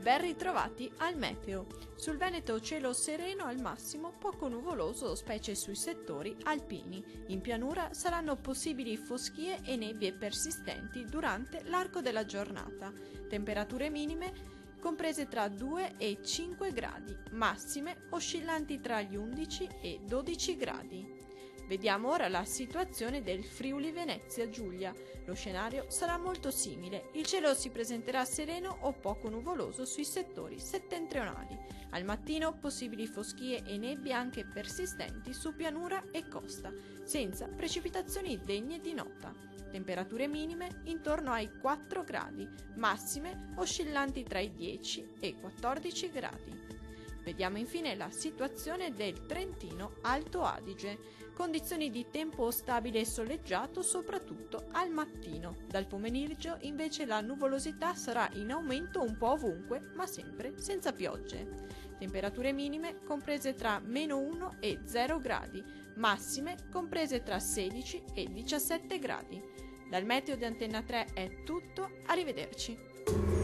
Ben ritrovati al meteo. Sul Veneto cielo sereno al massimo, poco nuvoloso, specie sui settori alpini. In pianura saranno possibili foschie e nebbie persistenti durante l'arco della giornata. Temperature minime comprese tra 2 e 5 gradi, massime oscillanti tra gli 11 e 12 gradi. Vediamo ora la situazione del Friuli Venezia Giulia. Lo scenario sarà molto simile. Il cielo si presenterà sereno o poco nuvoloso sui settori settentrionali. Al mattino possibili foschie e nebbie anche persistenti su pianura e costa, senza precipitazioni degne di nota. Temperature minime intorno ai 4 gradi, massime oscillanti tra i 10 e i 14 gradi. Vediamo infine la situazione del Trentino Alto Adige. Condizioni di tempo stabile e soleggiato soprattutto al mattino. Dal pomeriggio invece la nuvolosità sarà in aumento un po' ovunque, ma sempre senza piogge. Temperature minime comprese tra -1 e 0 gradi, massime comprese tra 16 e 17 gradi. Dal meteo di Antenna 3 è tutto, arrivederci.